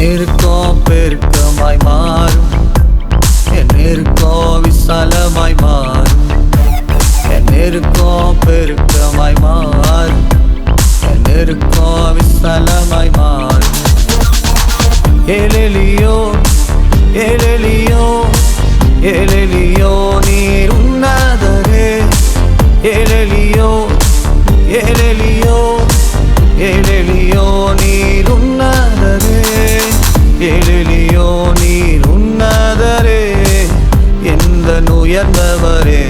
நெருக்கம் பெருக்கமாய் மாறும், என் நெருக்கம் விசாலமாய் மாறும். என் நெருக்கம் பெருக்கமாய் மாறும், என் நெருக்கம் விசாலமாய் மாறும். ஏலேலியோ ஏலேலியோ ஏலேலியோ நீர் உன்னதரே. ஏலேலியோ ஏலேலியோ ஏலேலியோ நீர் உன்னதரே. ஏலேலியோ நீர் உன்னதரே, எந்த உயர்ந்தவரே.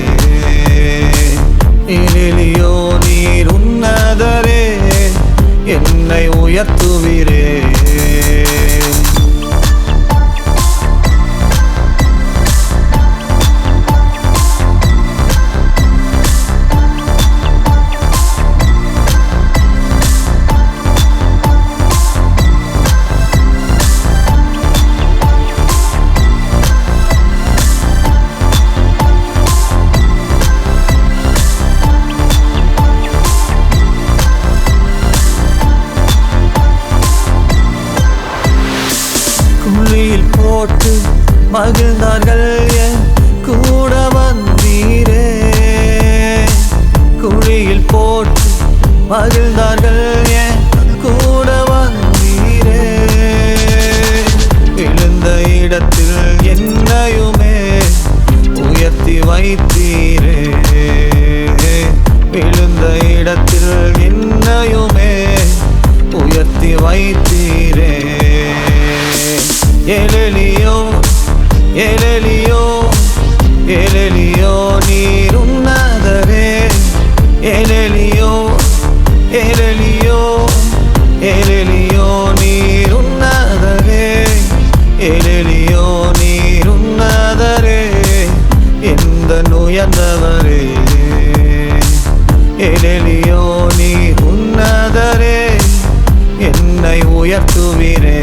ஏலேலியோ நீர் உன்னதரே, என்னை உயர்த்துவீரே. குழியில் போட்டு மகிழ்ந்தார்கள், என் கூட வந்தீரே. குழியில் போட்டு மகிழ்ந்தார்கள், என் கூட வந்தீரே. விழுந்த இடத்தில் என்னையுமே உயர்த்தி வைத்தீரே. விழுந்த இடத்தில் என்னையுமே உயர்த்தி வைத்தீரே. ஏலேலியோ ஏலேலியோ ஏலேலியோ நீர் உன்னதரே. ஏலேலியோ ஏலேலியோ ஏலேலியோ நீர் உன்னதரே. ஏலேலியோ நீர் உன்னதரே, எந்த உயர்ந்தவரே. ஏலேலியோ நீர் உன்னதரே, என்னை உயர்த்துவீரே.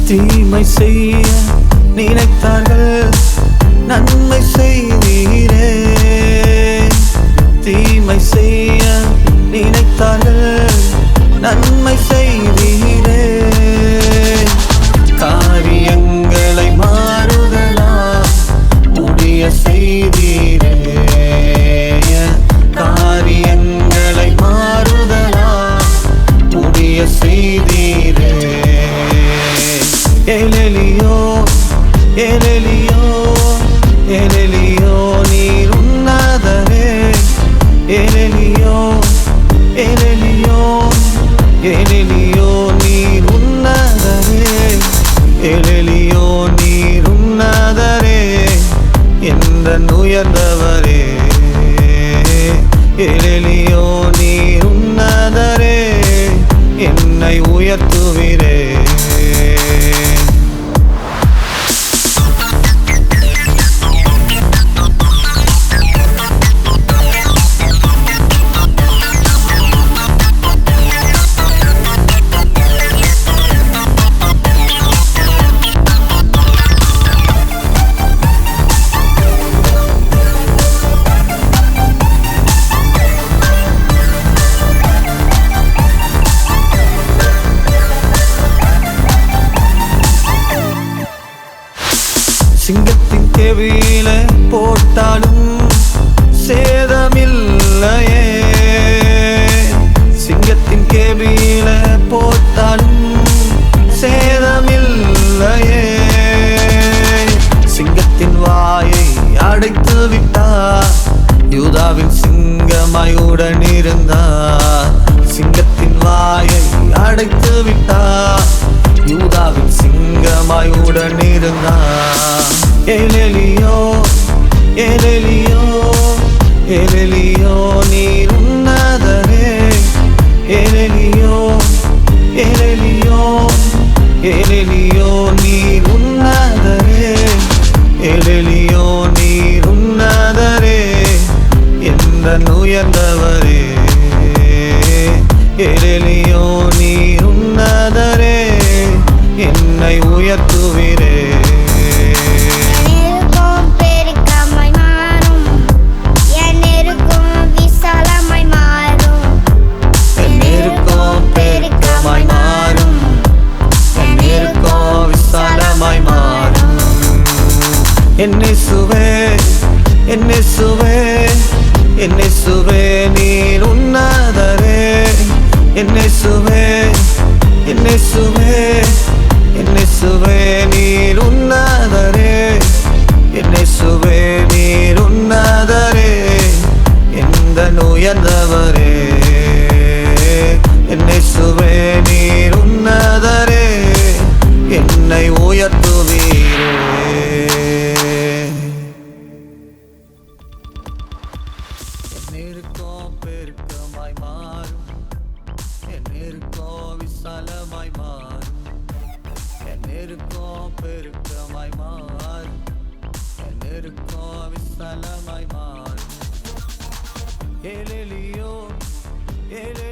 தீமை செய்ய நினைத்தார்கள், நன்மை செய்தீரே. தீமை செய்ய நினைத்தார்கள், நன்மை செய்தீரே. காரியங்களை மாறுதலா முடிய செய்தீரே. காரியங்களை மாறுதலா முடிய செய்தீரே. ஏலேலியோ ஏலேலியோ ஏலேலியோ நீர் உன்னதரே. ஏலேலியோ ஏலேலியோ ஏலேலியோ நீர் உன்னதரே. ஏலேலியோ நீர் உன்னதரே, எந்த உயர்ந்தவரே. ஏலேலியோ நீர் உன்னதரே, என்னை உயர்த்துவீரே. சிங்கத்தின் கேவியில போட்டாலும் சேதமில்லையே. சிங்கத்தின் கேவியில போட்டாலும் சேதமில்லையே. சிங்கத்தின் வாயை அடைத்து விட்டார், யூதாவின் சிங்கமாய் உடன் இருந்தார். சிங்கத்தின் வாயை அடைத்து விட்டார், யூதாவின் சிங்கமாய் உடன் இருந்தார். ஏலேலியோ ஏலேலியோ ஏலேலியோ நீர் உன்னதரே. ஏலேலியோ ஏலேலியோ ஏலேலியோ நீர் உன்னதரே, ஏலேலியோ நீர் உன்னதரே, எந்த உயர்ந்தவரே. ஏலேலியோ நீர் உன்னதரே, என்னை உயர்த்துவீரே. நெருக்கம் பெருக்கமாய் மாறும், என் நெருக்கம் விசாலமாய் மாறும். என் நெருக்கம் பெருக்கமாய் மாறும், என் நெருக்கம் விசாலமாய் மாறும். என் இயேசுவே, என் இயேசுவே, என் இயேசுவே நீர் உன்னதரே. என் இயேசுவே, என் இயேசுவே, என் இயேசுவே நீர் உன்னதரே. என் இயேசுவே நீர் உன்னதரே, எந்த உயர்ந்தவரே. என் இயேசுவே நீர் உன்னதரே, என்னை உயர்த்துவீரே. என் நெருக்கம் பெருக்கமாய் மாறும், என் நெருக்கம் விசாலமாய் மாறும். என் நெருக்கம் பெருக்கமாய் மாறும், என் நெருக்கம் விசாலமாய் மாறும். ஏலேலியோ ஏலே